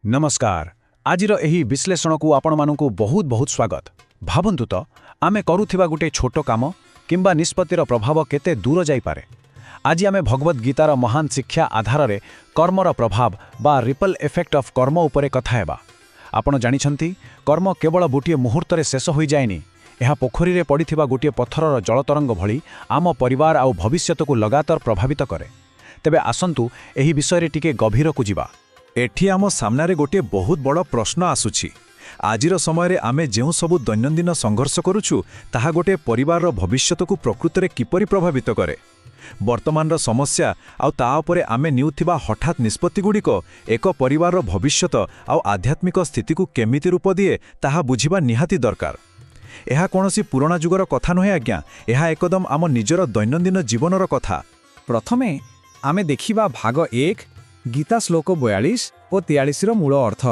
नमस्कार। आजिर एही विश्लेषणकु आपणमानंकु बहुत बहुत स्वागत। भावन्तु त आमे करूथिबा गुटे छोटो काम किंबा निष्पत्तिर प्रभाव केते दूर जाई पारे। आज आमे भगवत गीतार महान शिक्षा आधार रे कर्मर प्रभाव बा रिपल इफेक्ट ऑफ कर्म उपरे कथा हेबा। आपण जानिछंती कर्म केवल गोटे मुहूर्तरे शेष होई जायनी। एहा पोखरी रे पड़िथिबा गोटे पत्थरर जलतरंग भली आम परिवार आउ भविष्यतकु लगातार प्रभावित करे। तेबे आसंतु एही विषय रे टिके गभीर को जिबा। एठी आम सामनारे गोटे बहुत बड़ प्रश्न आसुछि। आजिर समय आमे जेउ सबु दैनन्दिन संघर्ष करूछु ताहा गोटे परिवार भविष्यतकु प्रकृतरे किपरि प्रभावित करे। वर्तमान समस्या आउ ता उपरे आमे निउथिबा हठात निष्पत्ति गुड़िक एक परिवार भविष्यत आउ आध्यात्मिक स्थिति को केमिति रूप दिए ताहा बुझिबा निहाती दरकार। एहा कोनोसी पुराना जुगर कथा नहे आज्ञा, एहा एकदम आम निजर दैनन्दिन जीवनर कथा। प्रथमे आमे देखिबा भाग 1 गीता श्लोक 42 और 43 मूल अर्थ।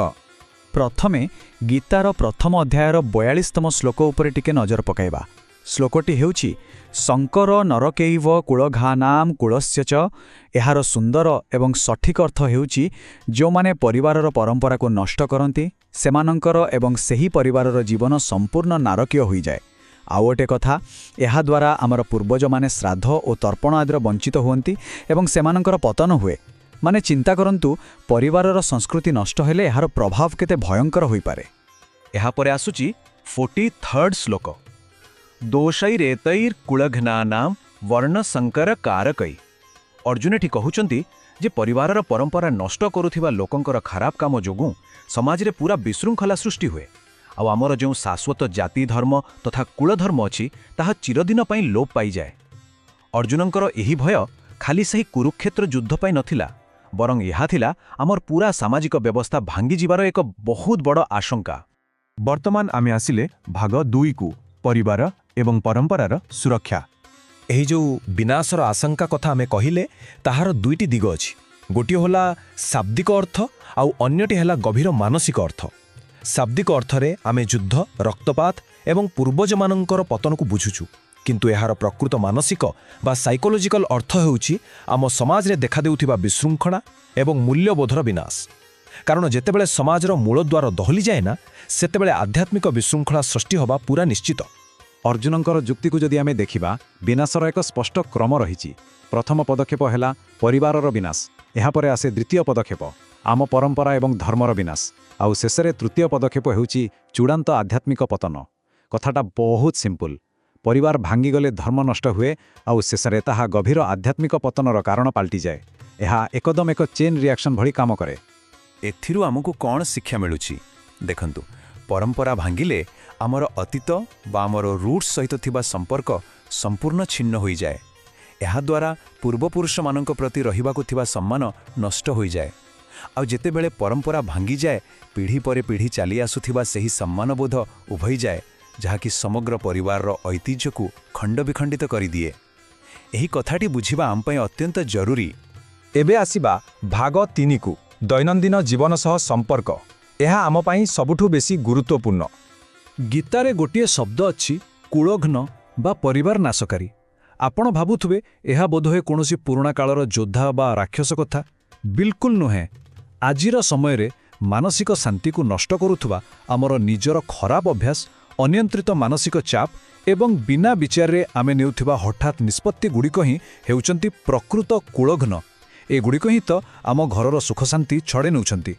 प्रथमे गीतार प्रथम अध्यायर 42तम श्लोक उपरे टिके नजर पकाइबा। श्लोकटी हेउछि शंकर नरकैव कुलघानाम कुलस्य च। एहार सुंदर एवं सठिक अर्थ हेउछि जो माने परिवारर परंपरा को नष्ट करंती सेमानंकर एवं सेही परिवारर जीवन संपूर्ण नारकीय होई जाए। आउ गोटे कथा, एहा द्वारा आमर पूर्वज माने श्राद्ध और तर्पण आदिर वंचित हुअंती एवं सेमानंकर पतन हुए। माने चिंता करंतु परिवारर संस्कृति नष्ट हेले एहार प्रभाव केते भयंकर होई पारे। एहा परे आसुची 43rd श्लोक। दोषैरेतैर कुलघ्नानाम वर्ण संकर कारकै। अर्जुन एठी कहउचंती जे परिवारर परंपरा नष्ट करुथिबा लोकंकर खराब काम जोगु समाज रे पूरा विशृंखला सृष्टि हुए। आ आमर जो शाश्वत जाति धर्म तथा कुलधर्म अछि ताहा चिरदिन पई लोप पाई जाए। अर्जुनंकर एही भय खाली सही कुरुक्षेत्र युद्ध पई नथिला, बरं यहा थिला आमर पूरा सामाजिक व्यवस्था भांगी जीवार एक बहुत बड़ आशंका। वर्तमान आमे आसिले भाग 2 को परिवार एवं परंपरार सुरक्षा। एही जो विनाशर आशंका कथा आमे कहिले ताहार दुईटी दिग अछि। गोटे होला शाब्दिक अर्थ आउ अन्यटी होला गभीर मानसिक अर्थ। शाब्दिक अर्थरे आमे युद्ध रक्तपात एवं पूर्वज मानंकर पतन को बुझुछु, किंतु एहार प्रकृत मानसिक बा साइकोलॉजिकल अर्थ हेउछि आम समाज रे देखा देउथिबा विशृंखला एवं मूल्यबोधर विनाश। कारण जेतेबेले समाजर मूलद्वार दहली जाए ना सेतेबेले आध्यात्मिक विशृंखला सृष्टि होबा पूरा निश्चित। अर्जुनंकर जुक्ति को जदि आमे देखिबा, विनाशर एक स्पष्ट क्रम रहिछि। प्रथम पदक्षेप हेला परिवारर विनाश, एहा परे आसे द्वितीय पदक्षेप आम परंपरा एवं धर्मर विनाश, आउ शेषरे तृतीय पदक्षेप हेउछि चूड़ांत आध्यात्मिक पतन। कथाटा बहुत सिंपल। परिवार भांगी गले धर्म नष्ट हुए आउ शेषरे ताहा गभीर आध्यात्मिक पतनर कारण पाल्टी जाए। एहा एकदम एक चेन रिएक्शन भली काम करे। एथिरु आमको कौन शिक्षा मिलुछि देखंतु। परंपरा भांगिले आमर अतीत बा आमर रूट्स सहित थिबा संपर्क संपूर्ण छिन्न होई जाए। एहा द्वारा पूर्वपुरुष मानक प्रति रहिबाकु थिबा सम्मान नष्ट होई जाए। आ जेते बेले परंपरा भांगी जाए पीढ़ी परे पीढ़ी चली आसुथिबा सेही सम्मानबोध उभई जाए, जहाँकि समग्र परिवार ऐतिह्य को खंड विखंडित करि दिए। एही कथाटी बुझिबा आम पई अत्यंत जरूरी। एबे आसीबा भाग 3 को दैनन्दिन जीवन सह संपर्क। एहा आम पई सबुठु बेसी गुरुत्वपूर्ण। गीतारे गोटे शब्द अछि कुलघ्न बा परिवार नाशकारी। आपण भाबुथुबे एहा बोधहे कोनोसी पुराणा कालर योद्धा बा राक्षस कथा। बिल्कुल नुहे। आजिर समय रे मानसिक शांति को नष्ट करुथुबा आमर निजर खराब अभ्यास, अनियंत्रित मानसिक चाप एवं बिना विचार रे आमे नेउथिबा हठात निष्पत्ति गुड़िक ही हेउचंती प्रकृत कुलघ्न। ए गुड़िक ही तो आम घरर सुख शांति छड़े नेउछंती।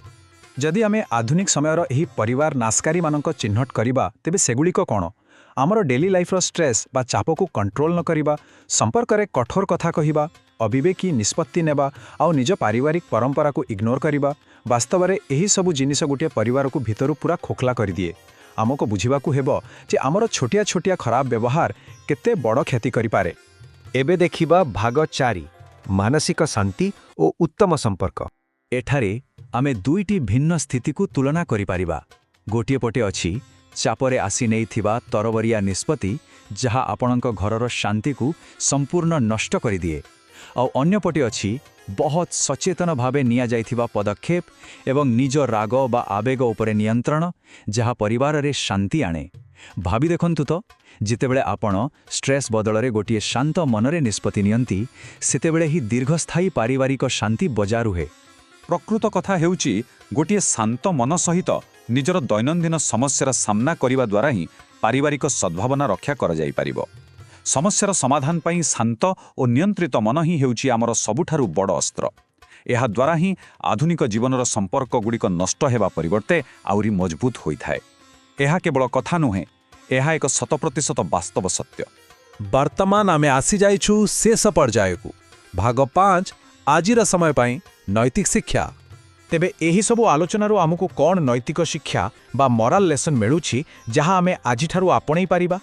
जदि आमे आधुनिक समयर एही परिवार नाशकारी मानक चिन्हट करिबा, तेबे सेगुड़िक कौन? आमर डेली लाइफर स्ट्रेस बा चाप को कंट्रोल न करिबा, संपर्क रे कठोर कथा कहिबा, अविवेकी निष्पत्ति नेबा आउ निज पारिवारिक परंपरा को इग्नोर करिबा। वास्तव में एही सबु जिनिस गोटे परिवार को भितरु पूरा खोखला कर दिए। आमको बुझिबाकू हेबो जे आमर छोटिया छोटिया खराब व्यवहार केते बड़ क्षति करि पारे। एबे देखिबा भाग 4 मानसिक शांति और उत्तम संपर्क। एठारे आमे दुईटी भिन्न स्थिति को तुलना करि पारिबा। गोटिए पटे अछि चापरे आसी नै थिबा तरवरिया निष्पत्ति जहा आपणक घरर शांति को संपूर्ण नष्ट करि दिए, और अन्य पटे अछि बहुत सचेतन भावे निया जाइथिबा पदक्षेप एवं निज राग बा आवेग उपरे नियंत्रण जहा परिवार रे शांति आणे। भावी देखंतु तो जितेबेले आपण स्ट्रेस बदलरे गोटिए शांत मनरे निष्पत्ति नियंती सेतेबेले ही दीर्घस्थायी पारिवारिक शांति बजा रुहे। ପ୍ରକୃତ କଥା ହେଉଛି ଗୋଟିଏ ଶାନ୍ତ ମନ ସହିତ ନିଜର ଦୈନନ୍ଦିନ ସମସ୍ୟାର ସାମ୍ନା କରିବା ଦ୍ୱାରା ହିଁ ପାରିବାରିକ ସଦ୍ଭାବନା ରକ୍ଷା କରାଯାଇପାରିବ। ସମସ୍ୟାର ସମାଧାନ ପାଇଁ ଶାନ୍ତ ଓ ନିୟନ୍ତ୍ରିତ ମନ ହିଁ ହେଉଛି ଆମର ସବୁଠାରୁ ବଡ଼ ଅସ୍ତ୍ର। ଏହାଦ୍ୱାରା ହିଁ ଆଧୁନିକ ଜୀବନର ସମ୍ପର୍କଗୁଡ଼ିକ ନଷ୍ଟ ହେବା ପରିବର୍ତ୍ତେ ଆହୁରି ମଜବୁତ ହୋଇଥାଏ। ଏହା କେବଳ କଥା ନୁହେଁ, ଏହା ଏକ 100% ବାସ୍ତବ ସତ୍ୟ। ବର୍ତ୍ତମାନ ଆମେ ଆସିଯାଇଛୁ ଶେଷ ପର୍ଯ୍ୟାୟକୁ। ଭାଗ 5 ଆଜିର ସମୟ ପାଇଁ ନୈତିକ ଶିକ୍ଷା। ତେବେ ଏହିସବୁ ଆଲୋଚନାରୁ ଆମକୁ କ'ଣ ନୈତିକ ଶିକ୍ଷା ବା ମୋରାଲ ଲେସନ୍ ମିଳୁଛି ଯାହା ଆମେ ଆଜିଠାରୁ ଆପଣେଇ ପାରିବା?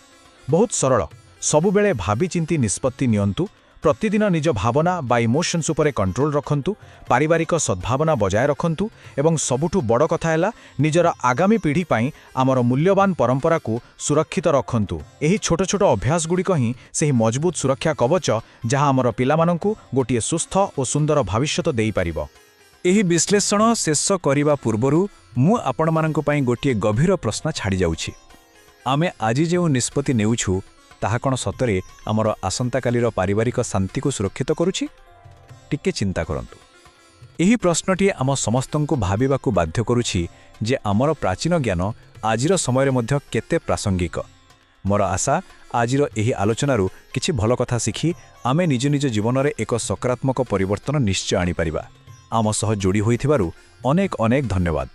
ବହୁତ ସରଳ। ସବୁବେଳେ ଭାବିଚିନ୍ତି ନିଷ୍ପତ୍ତି ନିଅନ୍ତୁ। ପ୍ରତିଦିନ ନିଜ ଭାବନା ବା ଇମୋସନ୍ସ ଉପରେ କଣ୍ଟ୍ରୋଲ ରଖନ୍ତୁ। ପାରିବାରିକ ସଦ୍ଭାବନା ବଜାୟ ରଖନ୍ତୁ ଏବଂ ସବୁଠୁ ବଡ଼ କଥା ହେଲା ନିଜର ଆଗାମୀ ପିଢ଼ି ପାଇଁ ଆମର ମୂଲ୍ୟବାନ ପରମ୍ପରାକୁ ସୁରକ୍ଷିତ ରଖନ୍ତୁ। ଏହି ଛୋଟ ଛୋଟ ଅଭ୍ୟାସଗୁଡ଼ିକ ହିଁ ସେହି ମଜବୁତ ସୁରକ୍ଷା କବଚ ଯାହା ଆମର ପିଲାମାନଙ୍କୁ ଗୋଟିଏ ସୁସ୍ଥ ଓ ସୁନ୍ଦର ଭବିଷ୍ୟତ ଦେଇପାରିବ। ଏହି ବିଶ୍ଳେଷଣ ଶେଷ କରିବା ପୂର୍ବରୁ ମୁଁ ଆପଣମାନଙ୍କ ପାଇଁ ଗୋଟିଏ ଗଭୀର ପ୍ରଶ୍ନ ଛାଡ଼ିଯାଉଛି। ଆମେ ଆଜି ଯେଉଁ ନିଷ୍ପତ୍ତି ନେଉଛୁ ତାହା କ'ଣ ସତରେ ଆମର ଆସନ୍ତାକାଲିର ପାରିବାରିକ ଶାନ୍ତିକୁ ସୁରକ୍ଷିତ କରୁଛି? ଟିକେ ଚିନ୍ତା କରନ୍ତୁ। ଏହି ପ୍ରଶ୍ନଟି ଆମ ସମସ୍ତଙ୍କୁ ଭାବିବାକୁ ବାଧ୍ୟ କରୁଛି ଯେ ଆମର ପ୍ରାଚୀନ ଜ୍ଞାନ ଆଜିର ସମୟରେ ମଧ୍ୟ କେତେ ପ୍ରାସଙ୍ଗିକ। ମୋର ଆଶା ଆଜିର ଏହି ଆଲୋଚନାରୁ କିଛି ଭଲ କଥା ଶିଖି ଆମେ ନିଜ ନିଜ ଜୀବନରେ ଏକ ସକାରାତ୍ମକ ପରିବର୍ତ୍ତନ ନିଶ୍ଚୟ ଆଣିପାରିବା। ଆମ ସହ ଯୋଡ଼ି ହୋଇଥିବାରୁ ଅନେକ ଅନେକ ଧନ୍ୟବାଦ।